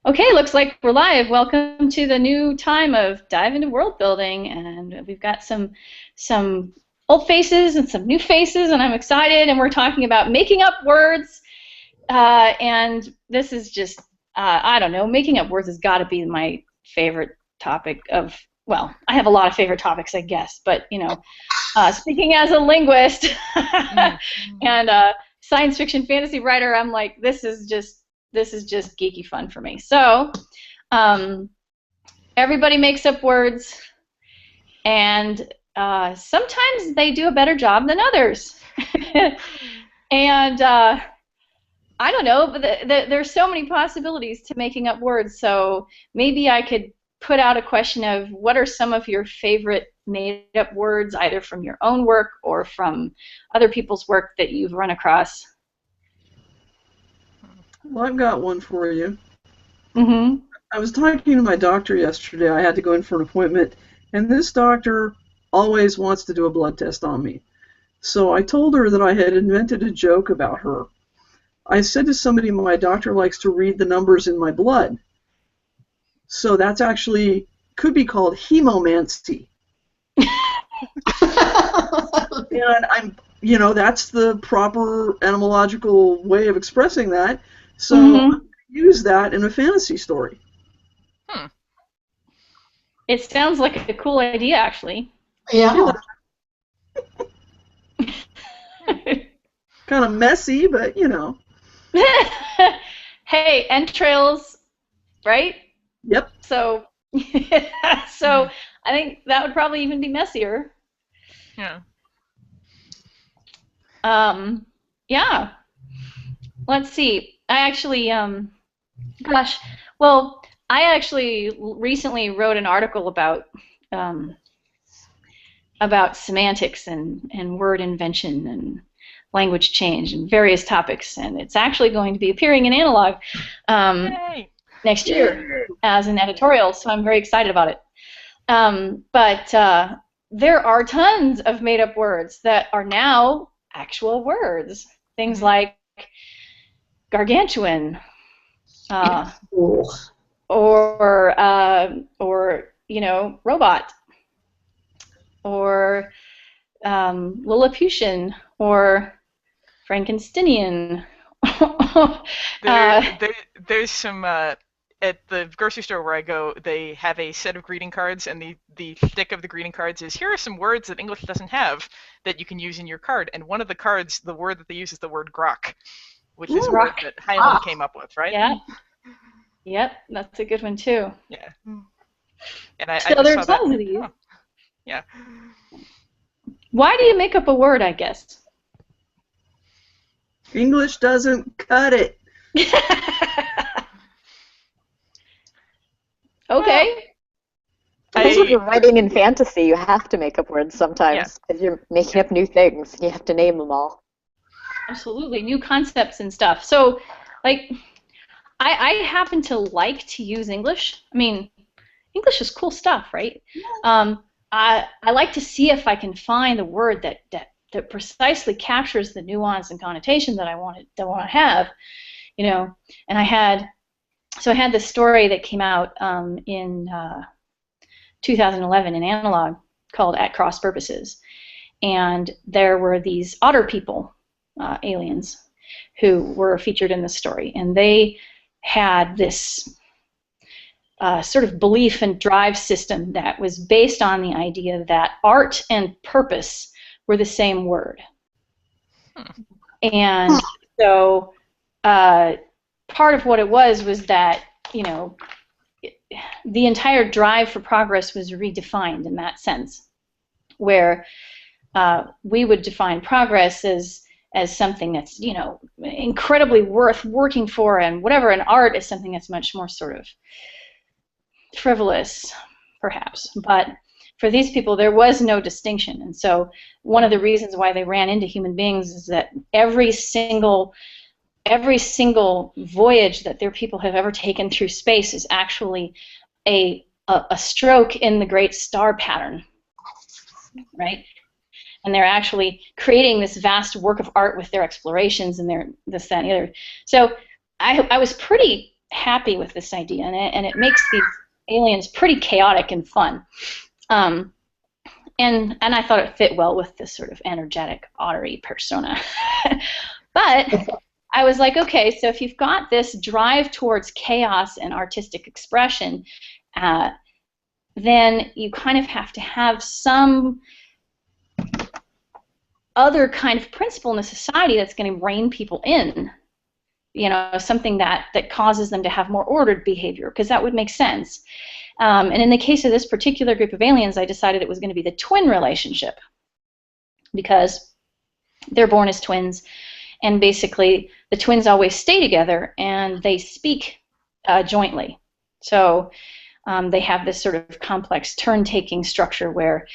Okay, looks like we're live. Welcome to the new time of Dive into World Building, and we've got some old faces and some new faces, and I'm excited. And we're talking about making up words, and this is just I don't know. Making up words has got to be my favorite topic of. Well, I have a lot of favorite topics, I guess, but speaking as a linguist and science fiction fantasy writer, I'm like, this is just geeky fun for me. So everybody makes up words, and sometimes they do a better job than others. And I don't know, but there's so many possibilities to making up words. So maybe I could put out a question of what are some of your favorite made-up words, either from your own work or from other people's work that you've run across. Well, I've got one for you. Mm-hmm. I was talking to my doctor yesterday. I had to go in for an appointment, and this doctor always wants to do a blood test on me. So I told her that I had invented a joke about her. I said to somebody, my doctor likes to read the numbers in my blood. So that's actually, could be called hemomancy. And that's the proper etymological way of expressing that. So I'm going to use that in a fantasy story. It sounds like a cool idea, actually. Yeah. Kind of messy, but Hey, entrails, right? Yep. So, I think that would probably even be messier. Yeah. Yeah. Let's see. I actually, I actually recently wrote an article about semantics and word invention and language change and various topics, and it's actually going to be appearing in Analog next year as an editorial, so I'm very excited about it. But there are tons of made-up words that are now actual words. Things like gargantuan, or robot, or Lilliputian, or Frankensteinian. There's some at the grocery store where I go. They have a set of greeting cards, and the shtick of the greeting cards is here are some words that English doesn't have that you can use in your card. And one of the cards, the word that they use is the word grok, which is a word that Hayden came up with, right? Yeah. Yep, that's a good one too. Yeah. And I so just there's saw tons that. of these. Oh. Yeah. Why do you make up a word, I guess? English doesn't cut it. Okay. Because when you're writing in fantasy, you have to make up words sometimes because you're making up new things and you have to name them all. Absolutely, new concepts and stuff. So, like, I happen to like to use English. I mean, English is cool stuff, right? I like to see if I can find a word that precisely captures the nuance and connotation that I want to have, And I had this story that came out in 2011 in Analog called At Cross Purposes, and there were these otter people, aliens, who were featured in the story, and they had this sort of belief and drive system that was based on the idea that art and purpose were the same word. And so part of what it was that, the entire drive for progress was redefined in that sense, where we would define progress as something that's, incredibly worth working for, and whatever, and art is something that's much more sort of frivolous, perhaps. But for these people, there was no distinction. And so one of the reasons why they ran into human beings is that every single voyage that their people have ever taken through space is actually a stroke in the great star pattern, right? And they're actually creating this vast work of art with their explorations and their this, that, and the other. So I was pretty happy with this idea, and it makes these aliens pretty chaotic and fun. And I thought it fit well with this sort of energetic ottery persona. But I was like, okay, so if you've got this drive towards chaos and artistic expression, then you kind of have to have some other kind of principle in a society that's going to rein people in, you know, something that causes them to have more ordered behavior, because that would make sense. And in the case of this particular group of aliens, I decided it was going to be the twin relationship, because they're born as twins, and basically the twins always stay together and they speak jointly. So they have this sort of complex turn-taking structure where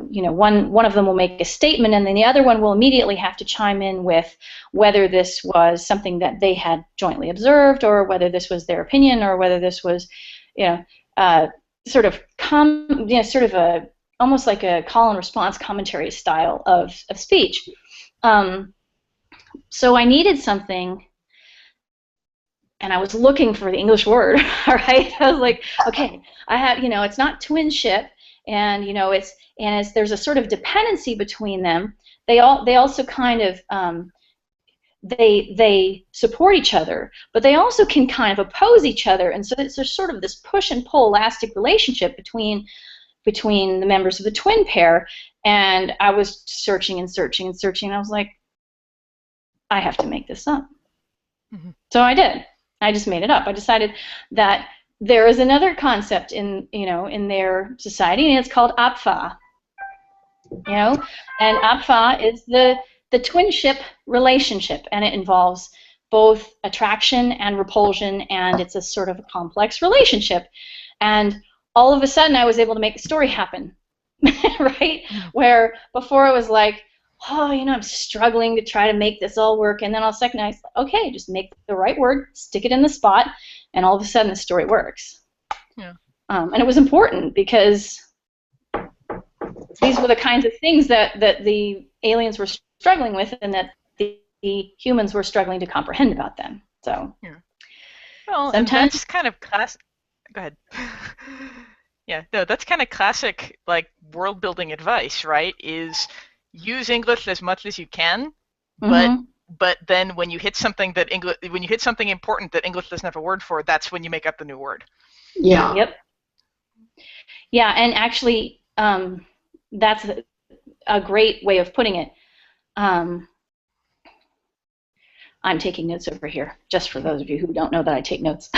you know, one of them will make a statement, and then the other one will immediately have to chime in with whether this was something that they had jointly observed, or whether this was their opinion, or whether this was, you know, sort of sort of a almost like a call and response commentary style of speech. So I needed something, and I was looking for the English word. All right, I was like, okay, I have, you know, it's not twinship. And you know, as there's a sort of dependency between them, they also kind of they support each other, but they also can kind of oppose each other, and so there's sort of this push and pull elastic relationship between the members of the twin pair. And I was searching and searching and searching, and I was like, I have to make this up. Mm-hmm. So I did. I just made it up. I decided that there is another concept in their society, and it's called apfa. You know, and apfa is the twinship relationship, and it involves both attraction and repulsion, and it's a sort of a complex relationship. And all of a sudden, I was able to make the story happen, right? Where before it was like, oh, you know, I'm struggling to try to make this all work, and then all of a sudden I was like, okay, just make the right word, stick it in the spot, and all of a sudden the story works. Yeah. And it was important because these were the kinds of things that the aliens were struggling with, and that the humans were struggling to comprehend about them. So, yeah. Well, sometimes that's kind of classic. Go ahead. Yeah, no, that's kind of classic, like, world building advice, right? Is use English as much as you can, but then when you hit something important that English doesn't have a word for, that's when you make up the new word. Yeah. Yep. Yeah, and actually, that's a great way of putting it. I'm taking notes over here, just for those of you who don't know that I take notes.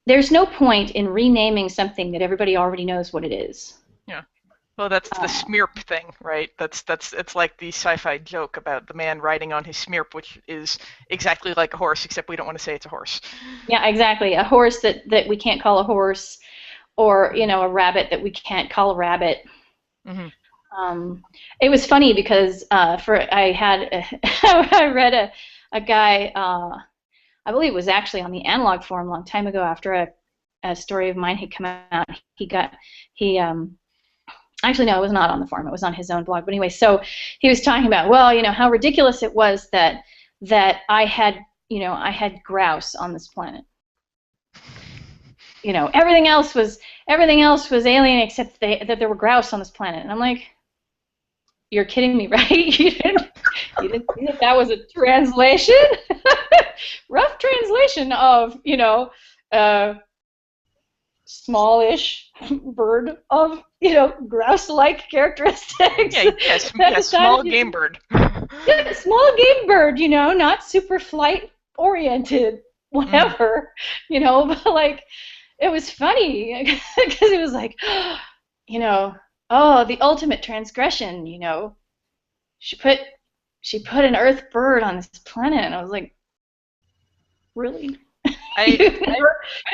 There's no point in renaming something that everybody already knows what it is. Yeah. Well, that's the smurp thing, right? It's like the sci-fi joke about the man riding on his smurp, which is exactly like a horse, except we don't want to say it's a horse. Yeah, exactly. A horse that we can't call a horse, or, you know, a rabbit that we can't call a rabbit. Mm-hmm. It was funny because I read a guy. I believe it was actually on the Analog Forum a long time ago, after a story of mine had come out. Actually, no, it was not on the forum. It was on his own blog. But anyway, so he was talking about, well, you know, how ridiculous it was that I had grouse on this planet. You know, everything else was alien except that there were grouse on this planet. And I'm like, you're kidding me, right? You didn't think that was a translation? Rough translation of, you know, smallish bird of, you know, grouse-like characteristics. Yeah, small game bird. Yeah, small game bird, you know, not super flight-oriented, whatever, you know, but, like, it was funny, because it was like, you know, oh, the ultimate transgression, you know, she put an Earth bird on this planet, and I was like, really? I've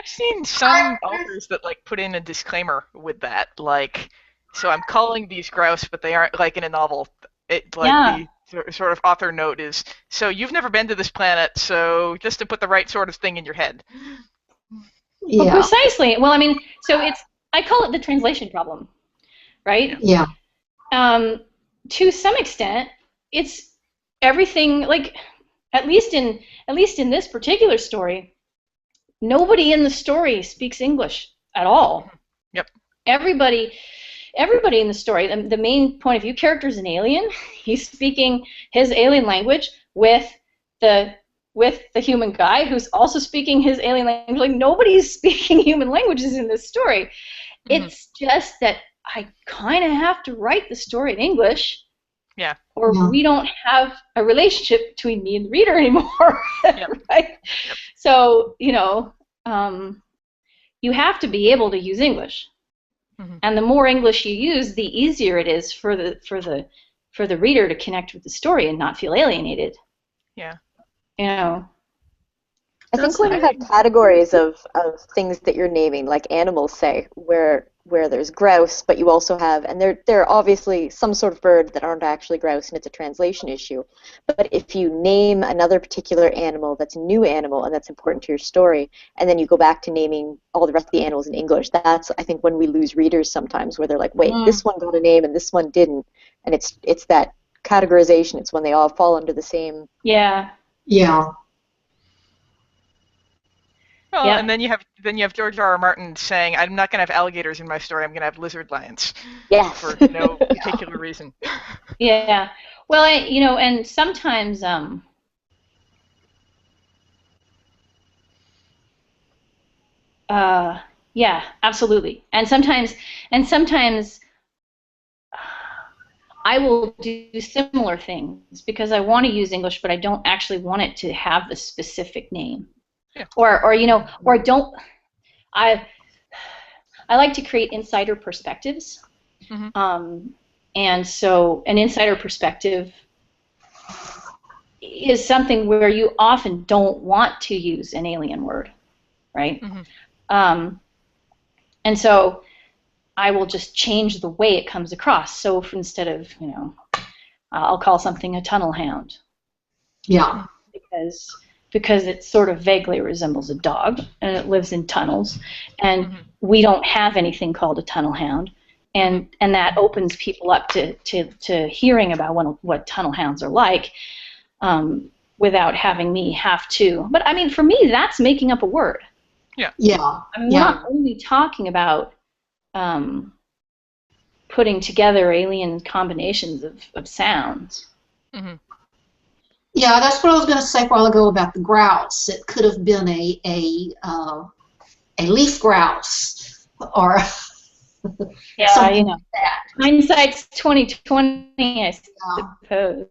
seen some authors that, like, put in a disclaimer with that, like, so I'm calling these grouse, but they aren't, like, in a novel. The sort of author note is, so you've never been to this planet, so just to put the right sort of thing in your head. Yeah. Well, precisely. Well, I mean, so I call it the translation problem, right? Yeah. To some extent, it's everything, like, at least in this particular story, nobody in the story speaks English at all. Yep. Everybody in the story, the main point of view character is an alien. He's speaking his alien language with the human guy who's also speaking his alien language. Like, nobody's speaking human languages in this story. Mm-hmm. It's just that I kind of have to write the story in English. Yeah. Or we don't have a relationship between me and the reader anymore. Yep. Right? Yep. So, you have to be able to use English. Mm-hmm. And the more English you use, the easier it is for the reader to connect with the story and not feel alienated. Yeah. I think when you have categories of things that you're naming, like animals, say, where there's grouse, but you also have, and they're obviously some sort of bird that aren't actually grouse, and it's a translation issue. But if you name another particular animal that's a new animal and that's important to your story, and then you go back to naming all the rest of the animals in English, that's, I think, when we lose readers sometimes, where they're like, wait, this one got a name and this one didn't, and it's that categorization. It's when they all fall under the same. Yeah. Yeah. Well, Yeah. and then you have George R. R. Martin saying, "I'm not going to have alligators in my story. I'm going to have lizard lions." Yes. For no particular reason. Yeah. Well, and sometimes yeah, absolutely. And sometimes I will do similar things because I want to use English, but I don't actually want it to have the specific name. Yeah. Or don't. I like to create insider perspectives. Mm-hmm. And so an insider perspective is something where you often don't want to use an alien word, right? Mm-hmm. And so I will just change the way it comes across. So instead of, I'll call something a tunnel hound. Yeah. Because it sort of vaguely resembles a dog, and it lives in tunnels, and Mm-hmm. we don't have anything called a tunnel hound, and that opens people up to hearing about what tunnel hounds are like, without having me have to. But I mean, for me, that's making up a word. Yeah. I'm not only talking about putting together alien combinations of sounds. Mm-hmm. Yeah, that's what I was going to say a while ago about the grouse. It could have been a leaf grouse or Yeah, something like that. Hindsight's 20/20, I suppose.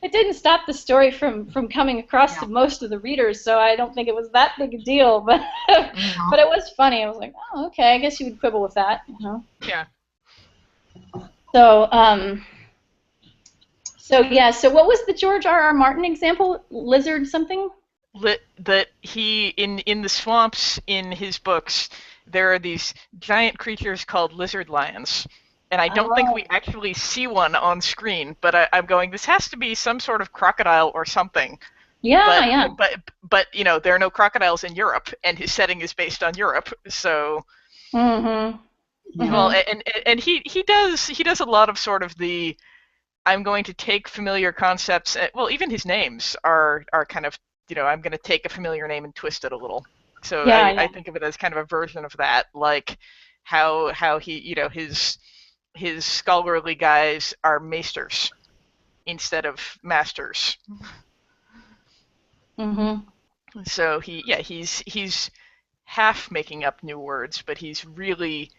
It didn't stop the story from coming across to most of the readers, so I don't think it was that big a deal. But but it was funny. I was like, oh, okay, I guess you would quibble with that, Yeah. So what was the George R. R. Martin example? Lizard something? That he in the swamps in his books, there are these giant creatures called lizard lions, and I don't think we actually see one on screen. But I'm going, this has to be some sort of crocodile or something. Yeah. But there are no crocodiles in Europe, and his setting is based on Europe, so. Mm-hmm. Well, and he does a lot of sort of the, I'm going to take familiar concepts. Well, even his names are kind of, I'm going to take a familiar name and twist it a little. So I think of it as kind of a version of that, like how he, his scholarly guys are maesters instead of masters. Mm-hmm. So he's half making up new words, but he's really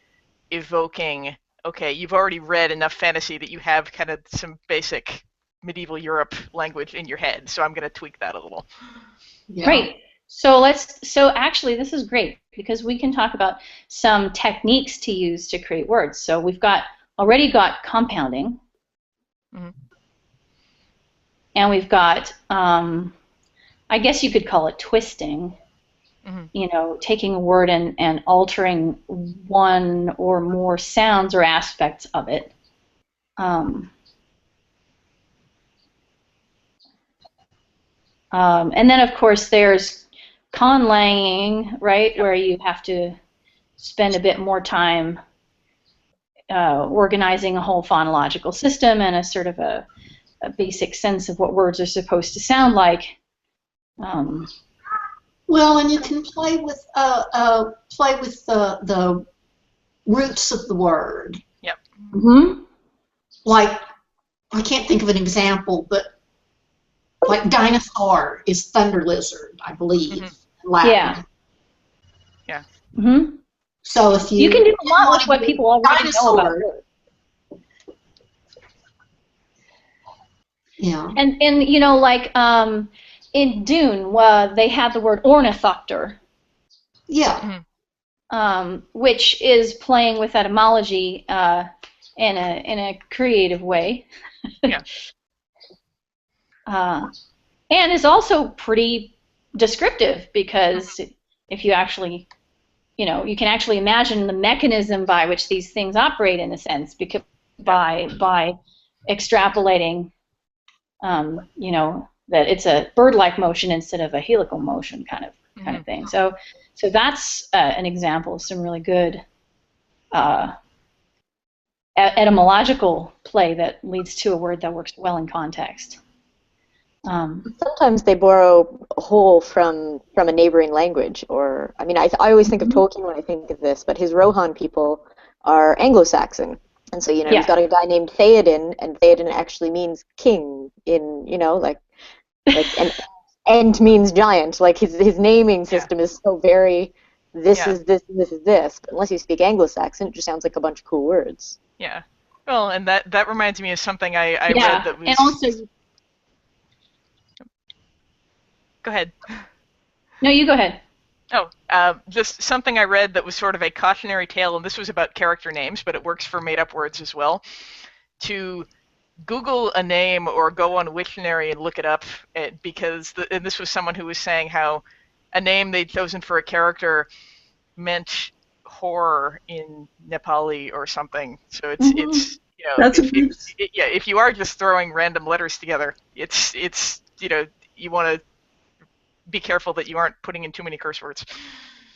evoking, okay, you've already read enough fantasy that you have kind of some basic medieval Europe language in your head, so I'm going to tweak that a little. Yeah. Great. So actually this is great because we can talk about some techniques to use to create words. So we've already got compounding. Mm-hmm. And we've got, I guess you could call it twisting. Mm-hmm. Taking a word and altering one or more sounds or aspects of it. And then, of course, there's conlanging, right, where you have to spend a bit more time organizing a whole phonological system and a sort of a a basic sense of what words are supposed to sound like. Well, and you can play with the roots of the word. Yep. Mm-hmm. Like, I can't think of an example, but like dinosaur is thunder lizard, I believe. Mm-hmm. Latin. Yeah. Yeah. Mm-hmm. So if You can do a lot want with to what do people already know about dinosaur, words. yeah. And you know, like in Dune, they had the word ornithopter, Yeah. which is playing with etymology in a creative way. Yeah. And is also pretty descriptive, because if you actually, you know, you can actually imagine the mechanism by which these things operate, in a sense, because by extrapolating, you know, that it's a bird-like motion instead of a helical motion kind of thing. So that's an example of some really good etymological play that leads to a word that works well in context. Sometimes they borrow a whole from a neighboring language, or I mean, I always think of Tolkien when I think of this, but his Rohan people are Anglo-Saxon, and so, you know, Yeah. you've got a guy named Theoden, and Theoden actually means king in, you know, like and Ent means giant. Like his naming system is so very, this is this, and this is this. But unless you speak Anglo-Saxon, it just sounds like a bunch of cool words. Yeah. Well, and that reminds me of something I read that was. And also, Go ahead. no, you go ahead. Oh, just something I read that was sort of a cautionary tale, and this was about character names, but it works for made-up words as well. To Google a name or go on Wiktionary and look it up, because and this was someone who was saying how a name they'd chosen for a character meant horror in Nepali or something. So it's you know, That's if you are just throwing random letters together, it's you know, you want to be careful that you aren't putting in too many curse words.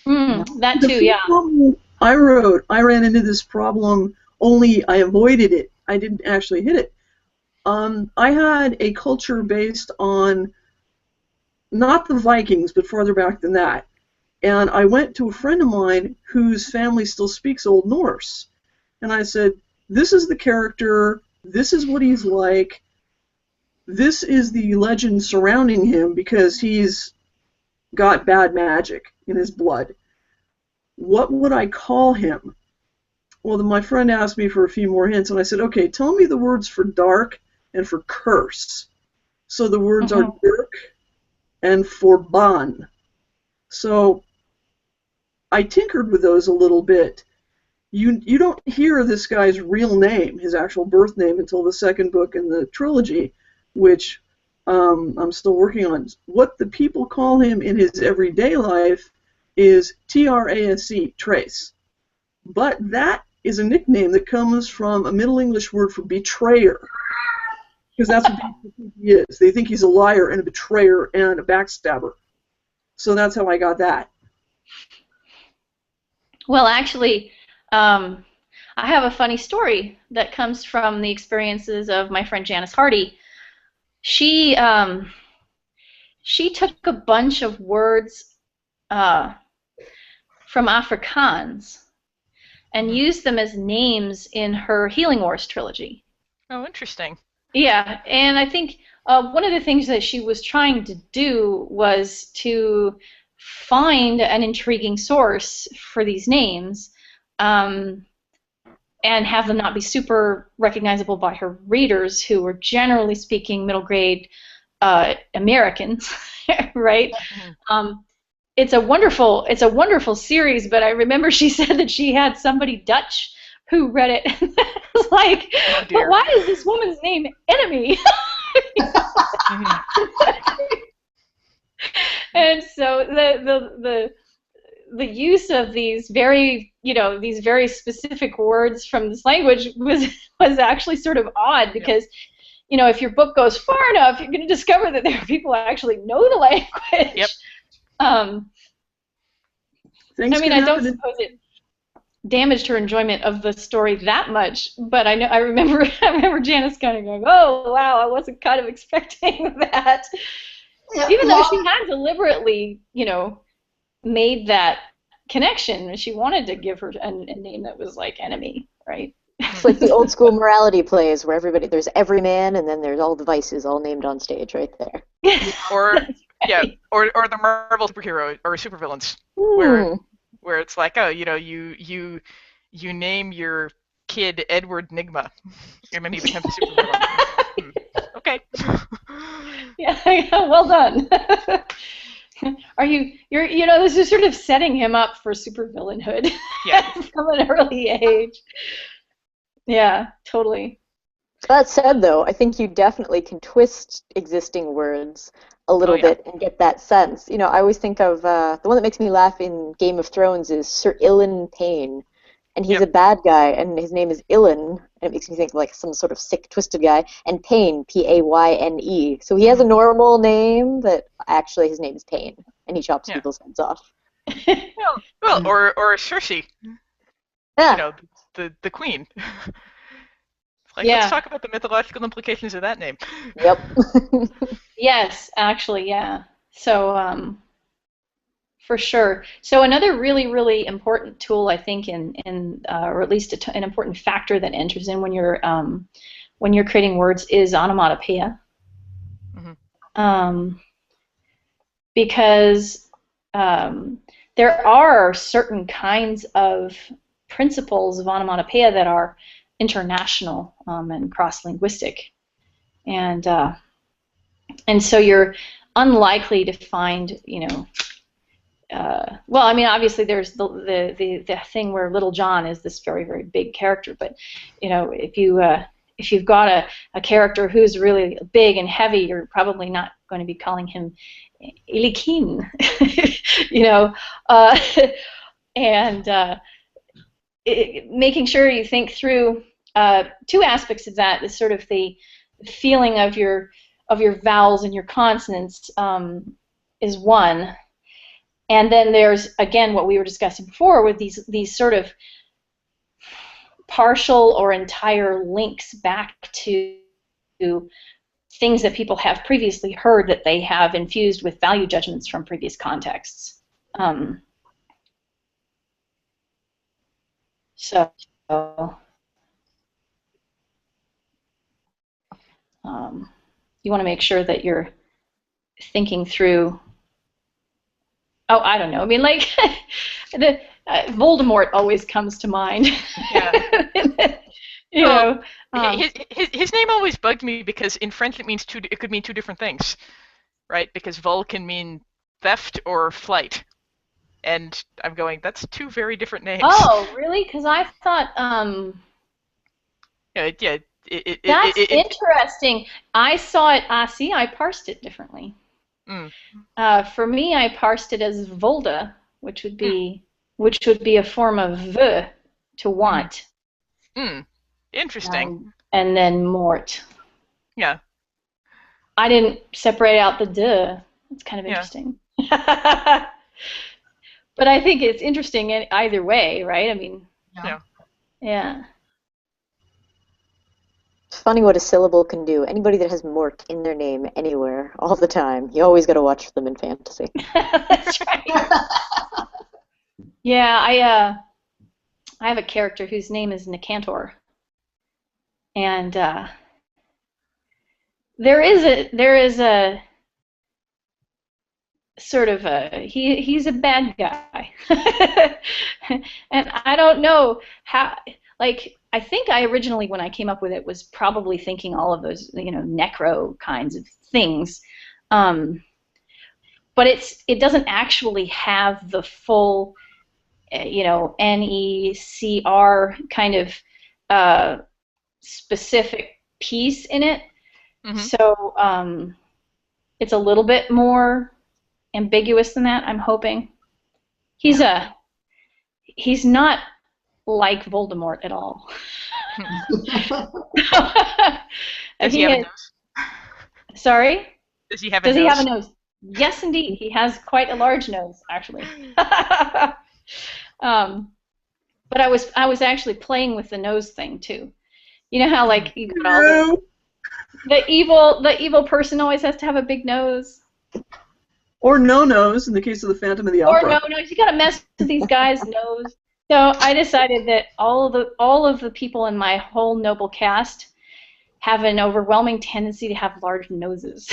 That too, the yeah. problem I ran into this problem, only I avoided it. I didn't actually hit it. I had a culture based on not the Vikings, but farther back than that. And I went to a friend of mine whose family still speaks Old Norse. And I said, this is the character, this is what he's like, this is the legend surrounding him because he's got bad magic in his blood. What would I call him? Well, then my friend asked me for a few more hints, and I said, okay, tell me the words for dark and for curse. So the words are dirk and forban. So I tinkered with those a little bit. You don't hear this guy's real name, his actual birth name, until the second book in the trilogy, which I'm still working on. What the people call him in his everyday life is Trasc, Trace. But that is a nickname that comes from a Middle English word for betrayer, because that's what people think he is. They think he's a liar and a betrayer and a backstabber. So that's how I got that. Well, actually, I have a funny story that comes from the experiences of my friend Janice Hardy. She took a bunch of words from Afrikaans and used them as names in her Healing Wars trilogy. Oh, interesting. Yeah, and I think one of the things that she was trying to do was to find an intriguing source for these names, and have them not be super recognizable by her readers, who were generally speaking middle grade Americans, right? It's a wonderful series, but I remember she said that she had somebody Dutch who read it. And was like, oh, but why is this woman's name Enemy? And so the use of these very specific words from this language was actually sort of odd, because if your book goes far enough, you're going to discover that there are people who actually know the language. Yep. I mean, I don't suppose damaged her enjoyment of the story that much. But I remember Janice kind of going, "Oh wow, I wasn't kind of expecting that," Yeah, even though well, she had deliberately, made that connection. She wanted to give her a name that was like enemy, right? It's like the old school morality plays where there's every man and then there's all the vices all named on stage right there. Or Right. or the Marvel superhero or supervillains, Hmm. where it's like, oh, you name your kid Edward Nigma, and then he becomes a supervillain. Okay. Yeah, well done. This is sort of setting him up for supervillainhood Yeah. from an early age. Yeah, totally. That said, though, I think you definitely can twist existing words a little yeah. bit and get that sense. I always think of the one that makes me laugh in Game of Thrones is Sir Ilyn Payne, and he's Yep. a bad guy, and his name is Ilyn, and it makes me think of like some sort of sick, twisted guy, and Payne, Payne. So he has a normal name, but actually his name is Payne, and he chops Yeah. people's heads off. Well, or Cersei, Yeah. the queen. Like, Yeah. let's talk about the mythological implications of that name. Yep. Yes, actually, yeah. So, for sure. So another really, really important tool, I think, or at least an important factor that enters in when you're creating words is onomatopoeia. Mhm. Because there are certain kinds of principles of onomatopoeia that are international and cross-linguistic, and so you're unlikely to find, well, I mean, obviously there's the thing where Little John is this very, very big character, but if you've got a character who's really big and heavy, you're probably not going to be calling him Ilyn, and making sure you think through two aspects of that is sort of the feeling of your vowels and your consonants is one, and then there's again what we were discussing before with these sort of partial or entire links back to things that people have previously heard that they have infused with value judgments from previous contexts. So you want to make sure that you're thinking through. Oh, I don't know. I mean, like Voldemort always comes to mind. Yeah. His name always bugged me because in French it could mean two different things, right? Because vol can mean theft or flight, and I'm going, that's two very different names. Oh, really? Because I thought yeah. That's interesting. I saw it. I parsed it differently. For me, I parsed it as volda, which would be a form of v, to want. Interesting. And then mort. Yeah. I didn't separate out the d. It's kind of interesting. But I think it's interesting in either way, right? I mean, yeah. It's funny what a syllable can do. Anybody that has mort in their name anywhere, all the time, you always got to watch for them in fantasy. That's right. Yeah, I have a character whose name is Nicantor, and there is a sort of he's a bad guy, and I don't know how. Like, I think I originally, when I came up with it, was probably thinking all of those, necro kinds of things, but it doesn't actually have the full, NECR kind of specific piece in it. So it's a little bit more ambiguous than that, I'm hoping. He's not like Voldemort at all. Does he have a nose? Sorry? Does he have a nose? Yes, indeed. He has quite a large nose, actually. But I was actually playing with the nose thing too. You know how like you got all the evil person always has to have a big nose. Or no nose in the case of the Phantom of the Or Opera. no nose. You gotta mess with these guys' nose. So I decided that all of the people in my whole noble cast have an overwhelming tendency to have large noses.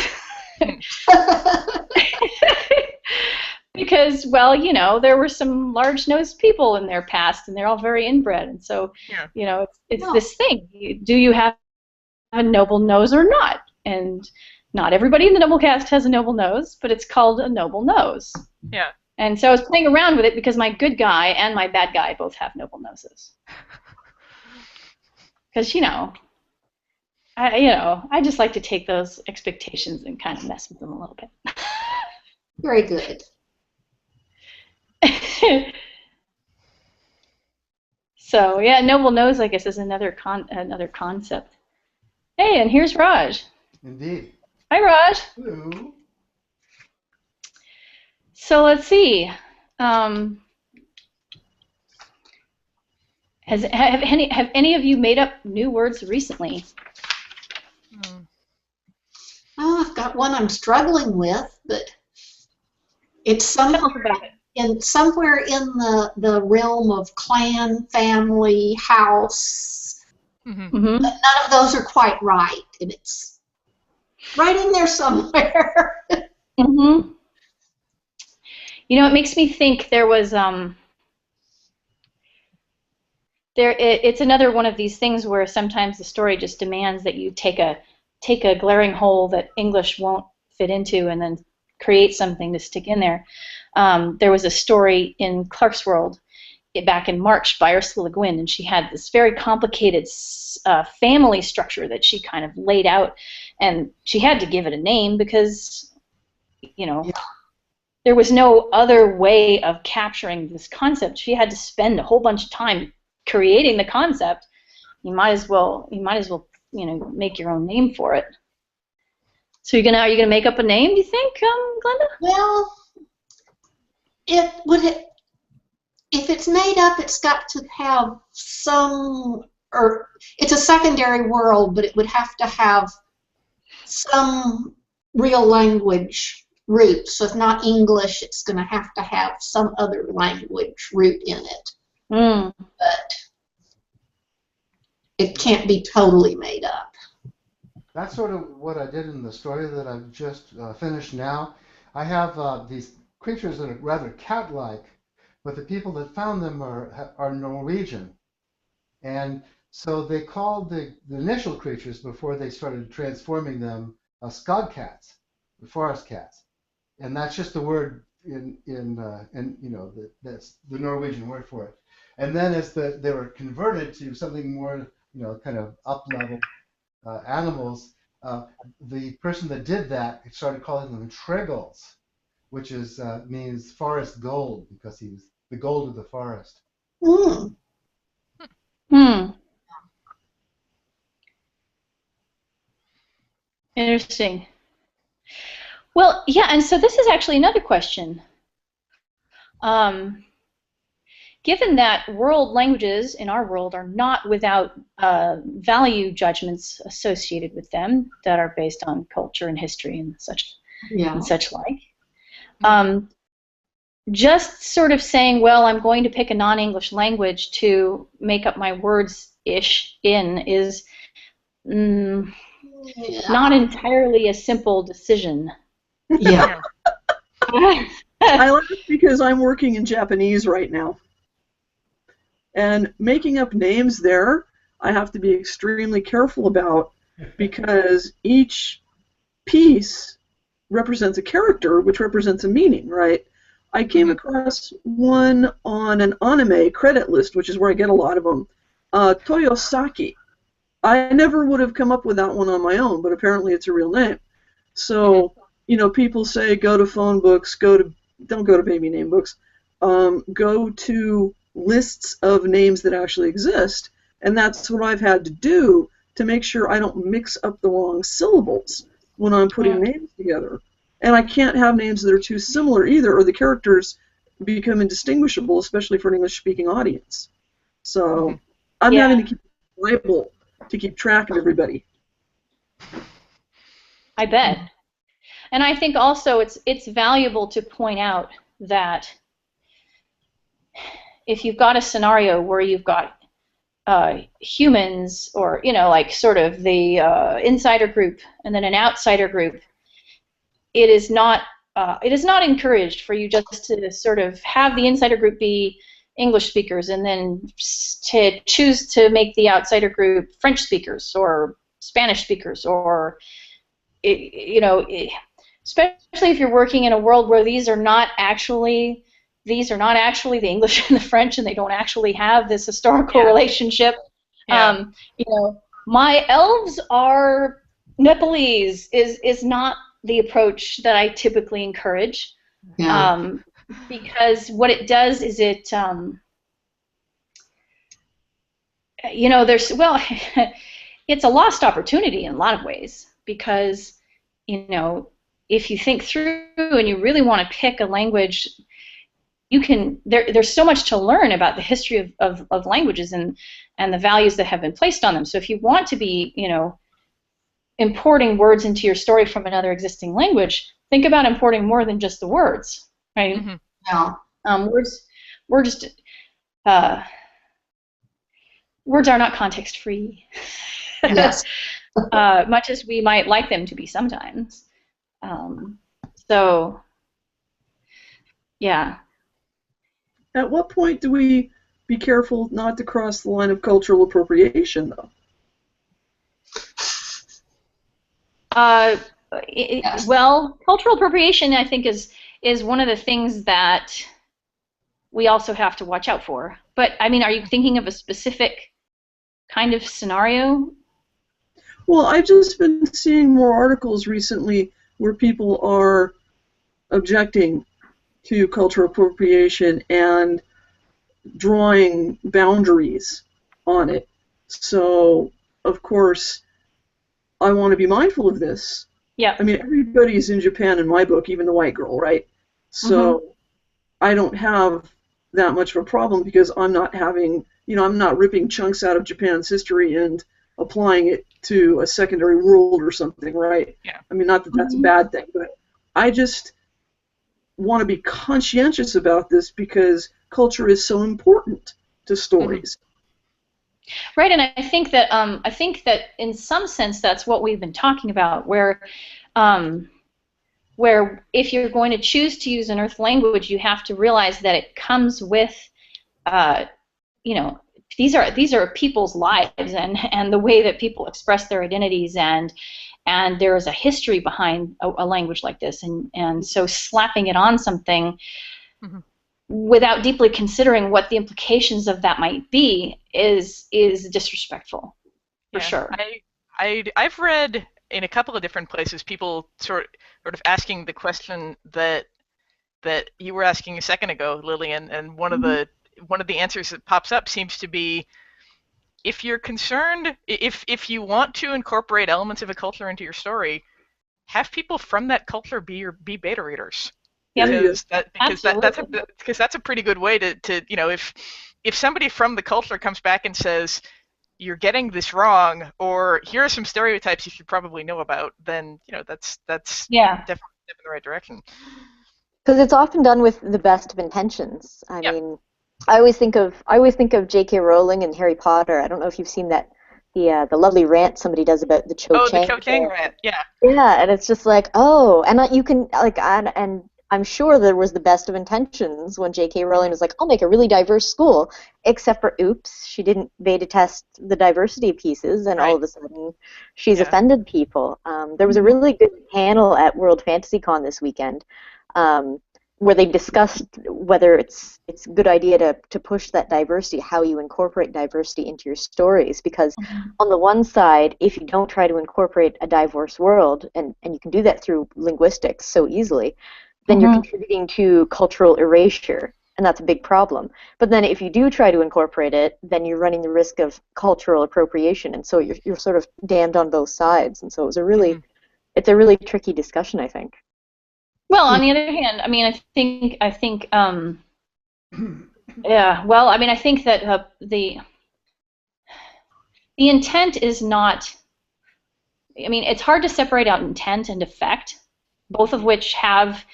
Because, well, you know, there were some large-nosed people in their past, and they're all very inbred, and so, you know, it's this thing. Do you have a noble nose or not? And not everybody in the noble cast has a noble nose, but it's called a noble nose. Yeah. And so I was playing around with it because my good guy and my bad guy both have noble noses. Because, you know, I just like to take those expectations and kind of mess with them a little bit. Very good. So yeah, noble nose, I guess, is another concept. Hey, and here's Raj. Indeed. Hi, Raj. Hello. So let's see. Have any of you made up new words recently? Oh, I've got one I'm struggling with, but it's somewhere somewhere in the realm of clan, family, house. Mm-hmm. But none of those are quite right, and it's right in there somewhere. Mm-hmm. You know, it makes me think there was it's another one of these things where sometimes the story just demands that you take a glaring hole that English won't fit into and then create something to stick in there. There was a story in Clark's World back in March by Ursula Le Guin, and she had this very complicated family structure that she kind of laid out, and she had to give it a name because, you know, there was no other way of capturing this concept. She had to spend a whole bunch of time creating the concept. You might as well, you know, make your own name for it. So are you gonna make up a name? Do you think, Glenda? Well, if it's made up, it's got to have some, or it's a secondary world, but it would have to have some real language root. So if not English, it's going to have some other language root in it. But it can't be totally made up. That's sort of what I did in the story that I've just finished now. I have these creatures that are rather cat-like, but the people that found them are Norwegian. And so they called the initial creatures before they started transforming them skogcats, the forest cats. And that's just the word in you know, that's the Norwegian word for it. And then as they were converted to something more, you know, kind of up-level animals, the person that did that started calling them Treggles, which is means forest gold, because he's the gold of the forest. Interesting. Well, yeah, and so this is actually another question. Given that world languages in our world are not without value judgments associated with them that are based on culture and history and such like, just sort of saying, well, I'm going to pick a non-English language to make up my words-ish in is not entirely a simple decision. Yeah. I laugh because I'm working in Japanese right now. And making up names there, I have to be extremely careful about, because each piece represents a character, which represents a meaning, right? I came across one on an anime credit list, which is where I get a lot of them, Toyosaki. I never would have come up with that one on my own, but apparently it's a real name. So, you know, people say go to phone books, don't go to baby name books, go to lists of names that actually exist, and that's what I've had to do to make sure I don't mix up the wrong syllables when I'm putting names together. And I can't have names that are too similar either, or the characters become indistinguishable, especially for an English-speaking audience. So I'm Yeah. having to keep a label to keep track of everybody. I bet. And I think also it's valuable to point out that if you've got a scenario where you've got humans, or like sort of the insider group and then an outsider group, it is not encouraged for you just to sort of have the insider group be English speakers and then to choose to make the outsider group French speakers or Spanish speakers, or especially if you're working in a world where these are not actually the English and the French, and they don't actually have this historical relationship. Yeah. My elves are Nepalese is not the approach that I typically encourage. Yeah. Because what it does is it, there's, well, it's a lost opportunity in a lot of ways, because, if you think through and you really want to pick a language, you can, there's so much to learn about the history of languages and the values that have been placed on them. So if you want to be, importing words into your story from another existing language, think about importing more than just the words, right? Mm-hmm. Yeah. Words are not context free. Yes. Much as we might like them to be sometimes. So, yeah. At what point do we be careful not to cross the line of cultural appropriation, though? Yes. Well, cultural appropriation, I think, is one of the things that we also have to watch out for. But, I mean, are you thinking of a specific kind of scenario? Well, I've just been seeing more articles recently where people are objecting to cultural appropriation and drawing boundaries on it. So, of course, I want to be mindful of this. Yeah. I mean, everybody's in Japan in my book, even the white girl, right? So I don't have that much of a problem because I'm not having, I'm not ripping chunks out of Japan's history and applying it to a secondary world or something, right? Yeah. I mean, not that that's a bad thing, but I just want to be conscientious about this because culture is so important to stories. Right, and I think that in some sense that's what we've been talking about, where if you're going to choose to use an Earth language, you have to realize that it comes with, these are people's lives and the way that people express their identities, and there is a history behind a language like this, and so slapping it on something without deeply considering what the implications of that might be is disrespectful, for sure. I've read in a couple of different places people sort of asking the question that you were asking a second ago, Lillian, and one of the answers that pops up seems to be, if you're concerned, if you want to incorporate elements of a culture into your story, have people from that culture be beta readers. Because that's a pretty good way to if somebody from the culture comes back and says you're getting this wrong, or here are some stereotypes you should probably know about, then that's definitely in the right direction. Because it's often done with the best of intentions. I mean, I always think of J.K. Rowling and Harry Potter. I don't know if you've seen that the lovely rant somebody does about the Cho Chang. Oh, the Cho Chang rant, yeah. Yeah, and it's just like, oh, and you can and I'm sure there was the best of intentions when J.K. Rowling was like, I'll make a really diverse school, except for, oops, she didn't beta test the diversity pieces, and all of a sudden she's offended people. There was a really good panel at World Fantasy Con this weekend where they discussed whether it's a good idea to push that diversity, how you incorporate diversity into your stories, because on the one side, if you don't try to incorporate a diverse world, and you can do that through linguistics so easily, then you're contributing to cultural erasure, and that's a big problem. But then if you do try to incorporate it, then you're running the risk of cultural appropriation, and so you're sort of damned on both sides. And so it's a really tricky discussion, I think. Well, on the other hand, I mean, I think Yeah. Well, I mean, I think that the intent is not. I mean, it's hard to separate out intent and effect, both of which have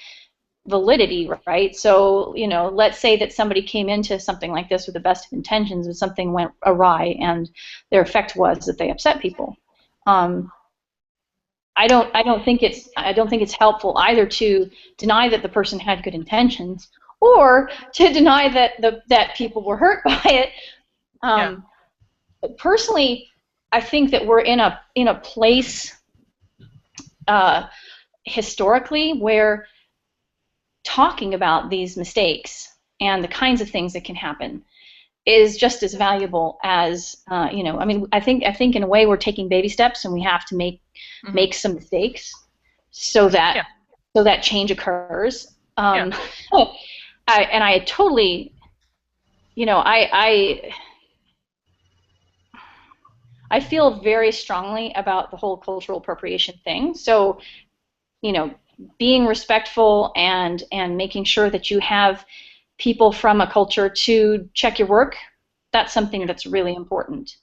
validity, right? So, let's say that somebody came into something like this with the best of intentions, and something went awry, and their effect was that they upset people. I don't think it's helpful either to deny that the person had good intentions, or to deny that people were hurt by it. Yeah. Personally, I think that we're in a place historically where talking about these mistakes and the kinds of things that can happen is just as valuable as I mean, I think in a way we're taking baby steps, and we have to make some mistakes so that change occurs. I totally, I feel very strongly about the whole cultural appropriation thing. So, being respectful and making sure that you have people from a culture to check your work, that's something that's really important.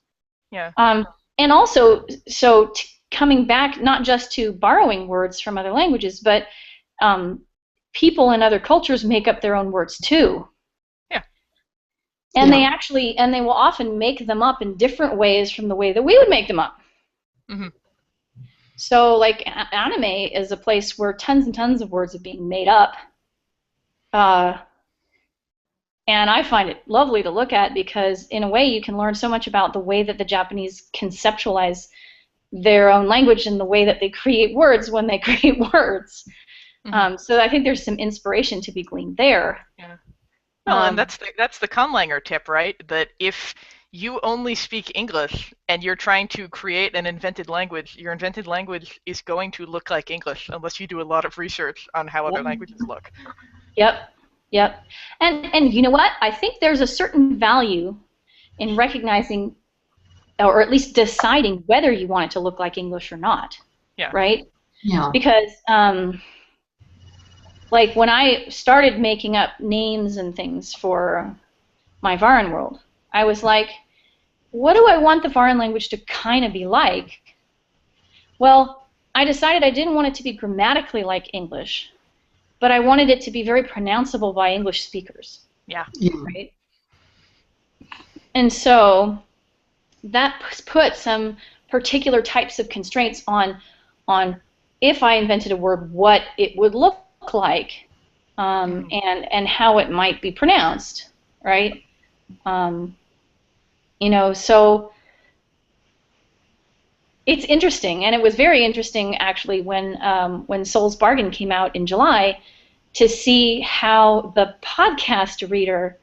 Yeah. And also, coming back not just to borrowing words from other languages, but people in other cultures make up their own words too. Yeah. And they will often make them up in different ways from the way that we would make them up. Mm-hmm. So, like, anime is a place where tons and tons of words are being made up. And I find it lovely to look at, because in a way you can learn so much about the way that the Japanese conceptualize their own language and the way that they create words when they create words. Mm-hmm. So I think there's some inspiration to be gleaned there. Yeah. Well, and that's the conlanger tip, right? That if you only speak English and you're trying to create an invented language, your invented language is going to look like English unless you do a lot of research on how other languages look. Yep. And you know what? I think there's a certain value in recognizing, or at least deciding, whether you want it to look like English or not. Yeah. Right? Yeah. Because like when I started making up names and things for my Varan world, I was like, what do I want the Varan language to kind of be like? Well, I decided I didn't want it to be grammatically like English, but I wanted it to be very pronounceable by English speakers. Yeah. Right? And so that put some particular types of constraints on if I invented a word, what it would look like, and how it might be pronounced, right? So it's interesting, and it was very interesting actually when Soul's Bargain came out in July, to see how the podcast reader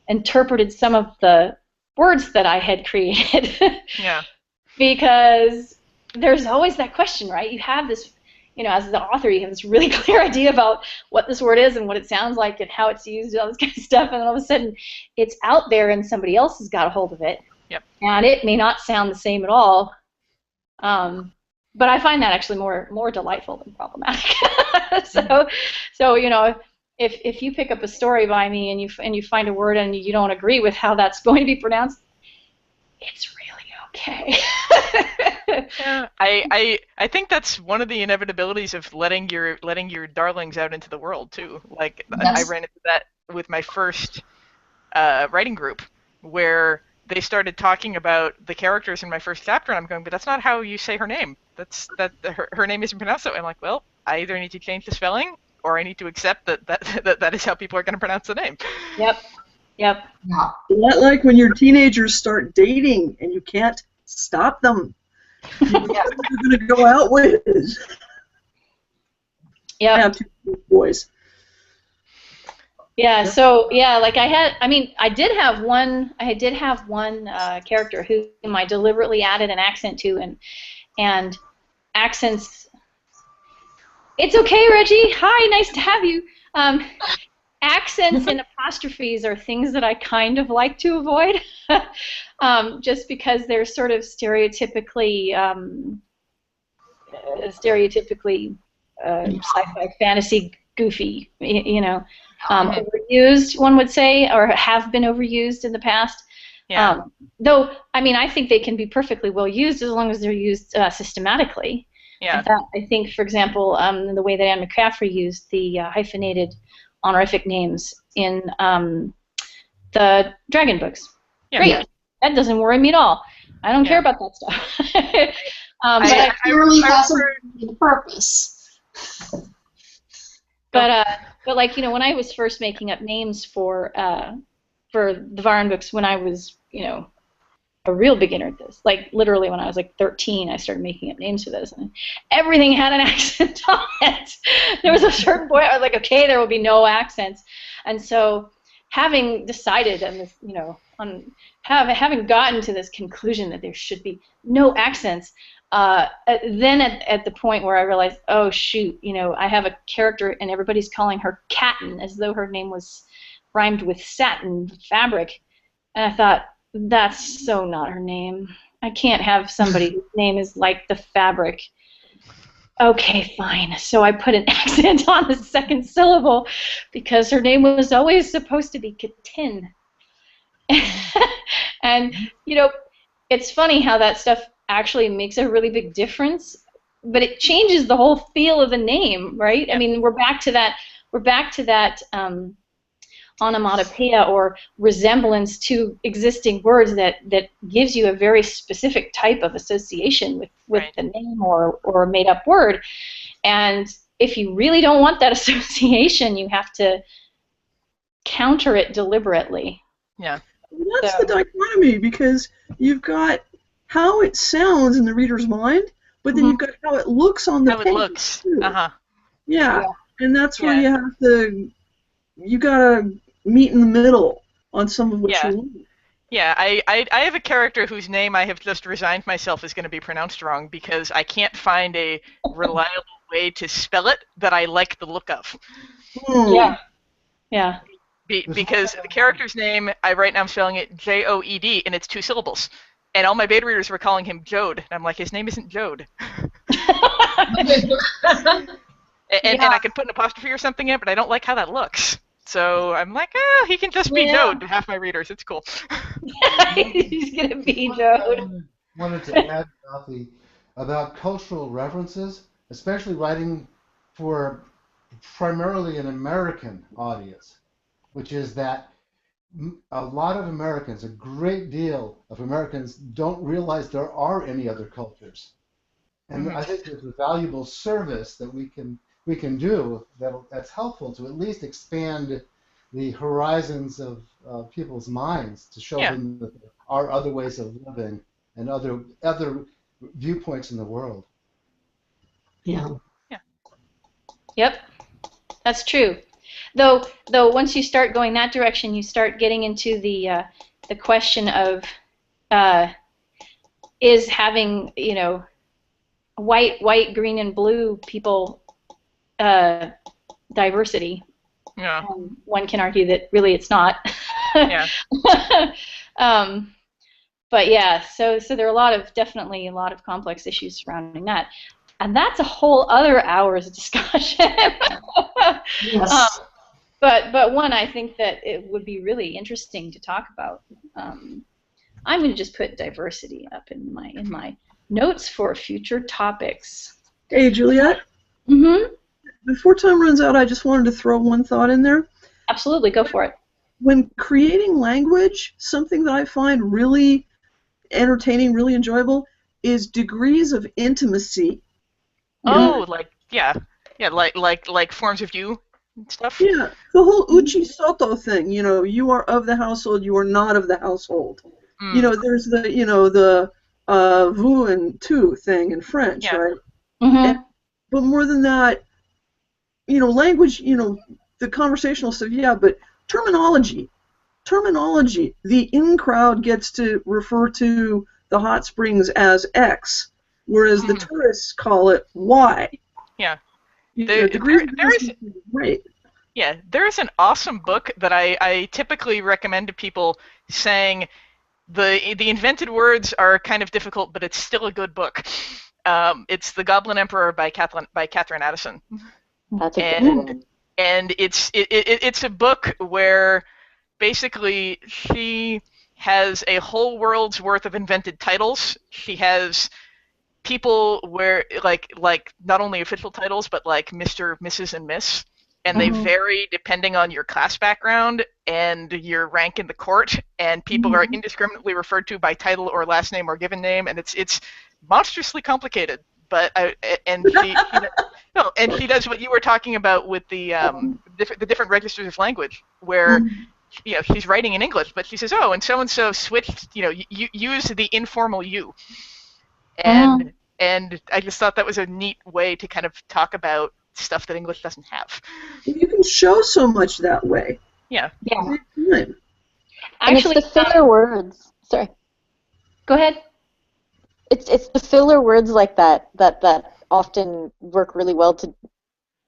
interpreted some of the words that I had created. Yeah. Because there's always that question, right? You have this, as the author, you have this really clear idea about what this word is and what it sounds like and how it's used and all this kind of stuff, and all of a sudden it's out there and somebody else has got a hold of it. Yep. And it may not sound the same at all. But I find that actually more delightful than problematic. So if you pick up a story by me and you find a word and you don't agree with how that's going to be pronounced, it's really okay. Yeah, I think that's one of the inevitabilities of letting your darlings out into the world too. Like I ran into that with my first writing group, where they started talking about the characters in my first chapter, and I'm going, but that's not how you say her name. Her name isn't pronounced that way. I'm like, well, I either need to change the spelling, or I need to accept that is how people are going to pronounce the name. Yep. Yeah. Not like when your teenagers start dating and you can't stop them. You're going to go out with. Yeah. I have two boys. Yeah. So like I did have one character whom I deliberately added an accent to, and accents. It's okay, Reggie. Hi, nice to have you. Accents and apostrophes are things that I kind of like to avoid, just because they're sort of stereotypically sci-fi fantasy goofy, overused, one would say, or have been overused in the past. Yeah. Though, I mean, I think they can be perfectly well used as long as they're used systematically. Yeah. I think, for example, the way that Anne McCaffrey used the hyphenated honorific names in the Dragon books. Yeah. Great. That doesn't worry me at all. I don't care about that stuff. But it clearly hasn't been the purpose. But like, you know, when I was first making up names for the Varan books, when I was, you know, a real beginner at this, like literally when I was like 13, I started making up names for those, and everything had an accent on it. There was a certain point I was like, okay, there will be no accents, and so having decided on this, you know, on having gotten to this conclusion that there should be no accents, then at the point where I realized, oh shoot, you know, I have a character and everybody's calling her Catten as though her name was rhymed with satin fabric, and I thought, that's so not her name. I can't have somebody whose name is like the fabric. Okay, fine. So I put an accent on the second syllable because her name was always supposed to be Katin. And, you know, it's funny how that stuff actually makes a really big difference, but it changes the whole feel of the name, right? Yeah. I mean, we're back to that onomatopoeia or resemblance to existing words that gives you a very specific type of association with Right. the name or a made-up word. And if you really don't want that association, you have to counter it deliberately. Yeah. Well, that's the dichotomy, because you've got how it sounds in the reader's mind, but then you've got how it looks on the How it page, looks. too. Yeah. And that's where you have to, you gotta meet in the middle on some of what you want. Yeah, I have a character whose name I have just resigned myself is going to be pronounced wrong because I can't find a reliable way to spell it that I like the look of. Yeah. Because the character's name, right now I'm spelling it Joed, and it's 2 syllables. And all my beta readers were calling him Jode. And I'm like, his name isn't Jode. And I can put an apostrophe or something in it, but I don't like how that looks. So I'm like, he can just be Jode to half my readers. It's cool. He's going to be Jode. I wanted to add about cultural references, especially writing for primarily an American audience, which is that a lot of Americans, a great deal of Americans, don't realize there are any other cultures. And I think there's a valuable service that we can do that's helpful to at least expand the horizons of people's minds, to show them that there are other ways of living and other viewpoints in the world. Yep, that's true. Though once you start going that direction, you start getting into the question of is having, you know, white, green, and blue people diversity. Yeah. One can argue that really it's not. Yeah. But yeah, so there are definitely a lot of complex issues surrounding that, and that's a whole other hour's discussion. Yes. But one I think that it would be really interesting to talk about. I'm going to just put diversity up in my notes for future topics. Hey, Juliet. Mm-hmm. Before time runs out, I just wanted to throw one thought in there. Absolutely, go for it. When creating language, something that I find really entertaining, really enjoyable, is degrees of intimacy. Like forms of you and stuff. Yeah, the whole uchi soto thing. You know, you are of the household, you are not of the household. You know, there's the vous and tu thing in French, right? Mm-hmm. But more than that, you know, language, you know, the conversational stuff, but terminology. The in-crowd gets to refer to the hot springs as X, whereas the tourists call it Y. Yeah. Right. Yeah, there's an awesome book that I typically recommend to people, saying the invented words are kind of difficult, but it's still a good book. It's The Goblin Emperor by Catherine Addison. That's a good one. and it's a book where basically she has a whole world's worth of invented titles. She has people where like not only official titles but like Mr., Mrs., and Miss, and they vary depending on your class background and your rank in the court, and people are indiscriminately referred to by title or last name or given name, and it's monstrously complicated. But and she does what you were talking about with the different registers of language, where she's writing in English, but she says, oh, and so switched, use the informal you, and I just thought that was a neat way to kind of talk about stuff that English doesn't have. You can show so much that way. Yeah. And actually, it's the filler words. Sorry. Go ahead. It's the filler words like that often work really well to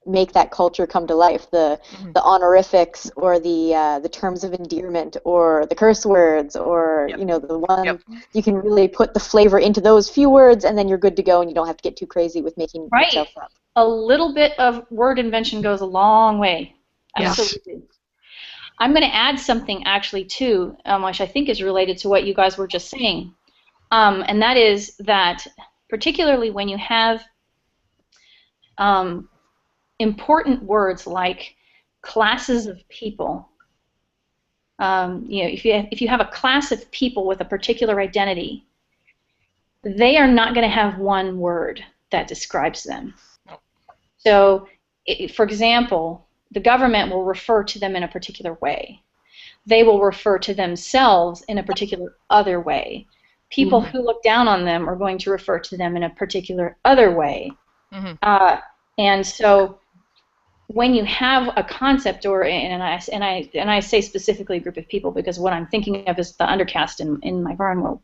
make that culture come to life. The honorifics, or the terms of endearment, or the curse words, or the one you can really put the flavor into those few words, and then you're good to go, and you don't have to get too crazy with making yourself up. A little bit of word invention goes a long way. Absolutely. Yes. I'm going to add something actually too, which I think is related to what you guys were just saying, and that is that particularly when you have important words like classes of people. If you have a class of people with a particular identity, they are not going to have one word that describes them. So, for example, the government will refer to them in a particular way. They will refer to themselves in a particular other way. People who look down on them are going to refer to them in a particular other way. And so, when you have a concept, and I say specifically a group of people because what I'm thinking of is the undercast in my barn world.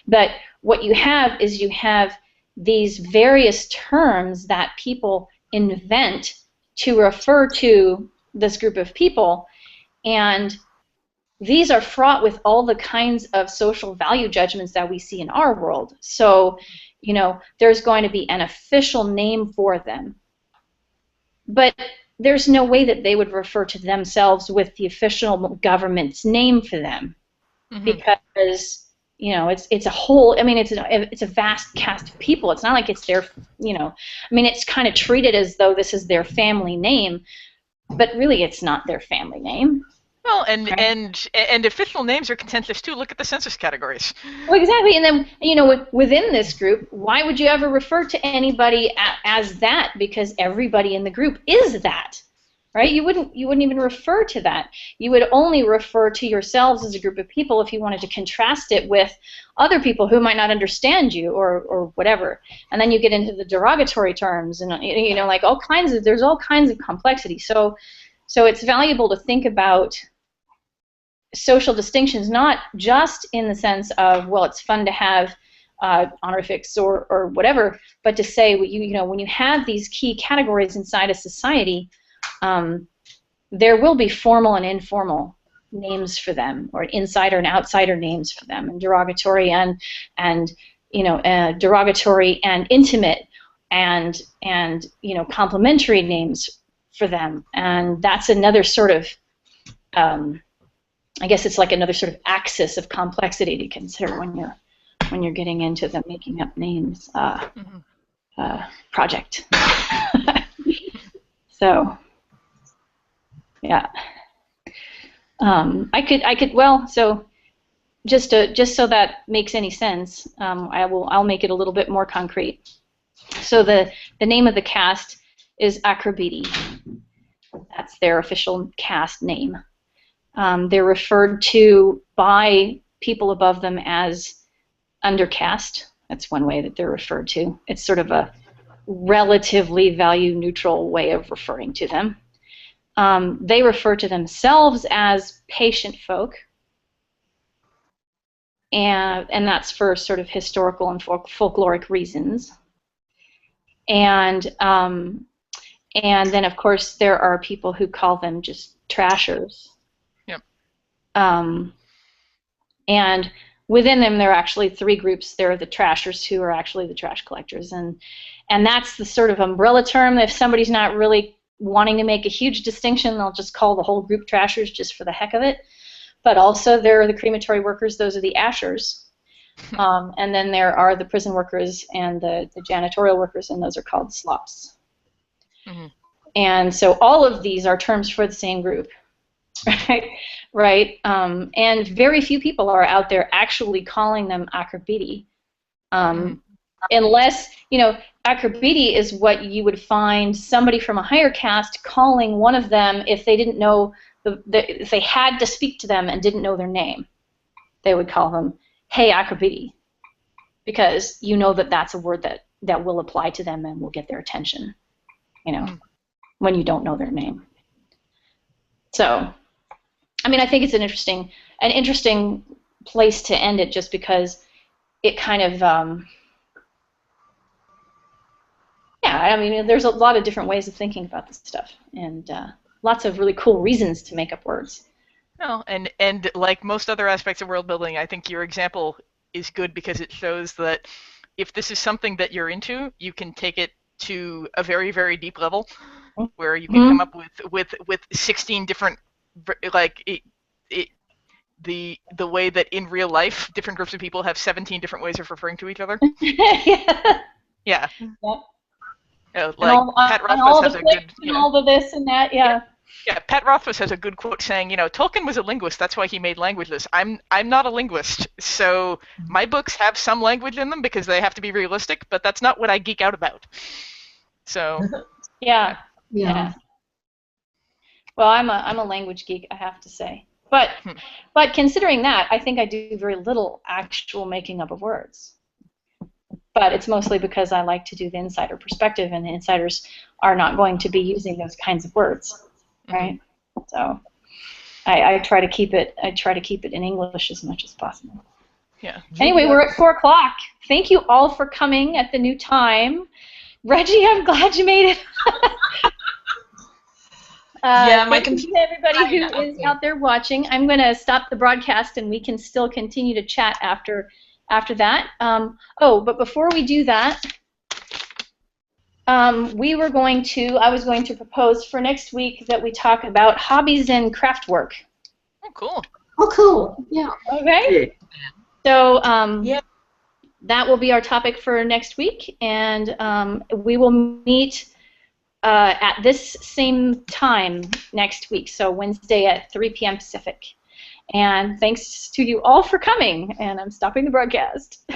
But what you have is you have these various terms that people invent to refer to this group of people, and these are fraught with all the kinds of social value judgments that we see in our world. So, there's going to be an official name for them, but there's no way that they would refer to themselves with the official government's name for them, because it's a whole. I mean, it's a vast cast of people. It's not like it's their. I mean, it's kind of treated as though this is their family name, but really, it's not their family name. Well, and official names are contentious too. Look at the census categories. Well, exactly, and then within this group, why would you ever refer to anybody as that? Because everybody in the group is that, right? You wouldn't even refer to that. You would only refer to yourselves as a group of people if you wanted to contrast it with other people who might not understand you or whatever. And then you get into the derogatory terms, and like there's all kinds of complexity. So it's valuable to think about social distinctions, not just in the sense of, well, it's fun to have honorifics or whatever, but to say, when you have these key categories inside a society, there will be formal and informal names for them, or insider and outsider names for them, and derogatory and derogatory and intimate and complimentary names for them, and that's another sort of I guess it's like another sort of axis of complexity to consider when you're getting into the making up names project. So yeah, I could so just so that makes any sense, I'll make it a little bit more concrete. So the name of the caste is Acrobiti. That's their official caste name. They're referred to by people above them as undercast. That's one way that they're referred to. It's sort of a relatively value-neutral way of referring to them. They refer to themselves as patient folk, and that's for sort of historical and folkloric reasons. And then, of course, there are people who call them just trashers. Yep. And within them, there are actually three groups. There are the trashers, who are actually the trash collectors, and that's the sort of umbrella term. If somebody's not really wanting to make a huge distinction, they'll just call the whole group trashers just for the heck of it. But also there are the crematory workers, those are the ashers. And then there are the prison workers and the janitorial workers, and those are called slops. Mm-hmm. And so all of these are terms for the same group, right? Right. And very few people are out there actually calling them acrobiti. Unless, you know, acrobiti is what you would find somebody from a higher caste calling one of them if they didn't know, if they had to speak to them and didn't know their name. They would call them, hey, acrobiti, because you know that that's a word that will apply to them and will get their attention, you know, when you don't know their name. So, I mean, I think it's an interesting place to end it, just because it kind of, yeah, I mean, there's a lot of different ways of thinking about this stuff, and lots of really cool reasons to make up words. No, and like most other aspects of world building, I think your example is good because it shows that if this is something that you're into, you can take it to a very, very deep level, where you can come up with 16 different, like the way that in real life different groups of people have 17 different ways of referring to each other. Yeah. Yeah. Yep. Like Pat Rothfuss has a good, and all the this and that, yeah. Yeah, Pat Rothfuss has a good quote saying, you know, Tolkien was a linguist, that's why he made languages. I'm not a linguist, so my books have some language in them because they have to be realistic, but that's not what I geek out about. So yeah. Well, I'm a language geek, I have to say. But considering that, I think I do very little actual making up of words. But it's mostly because I like to do the insider perspective, and the insiders are not going to be using those kinds of words, right? So I try to keep it. I try to keep it in English as much as possible. Yeah. Anyway, we're at 4 o'clock. Thank you all for coming at the new time. Reggie, I'm glad you made it. Yeah, my thank you to everybody who is out there watching. I'm going to stop the broadcast, and we can still continue to chat after that. But before we do that, I was going to propose for next week that we talk about hobbies and craft work. Oh, cool. Oh, cool. Yeah. Okay. So that will be our topic for next week, and we will meet at this same time next week, so Wednesday at 3 p.m. Pacific. And thanks to you all for coming, and I'm stopping the broadcast.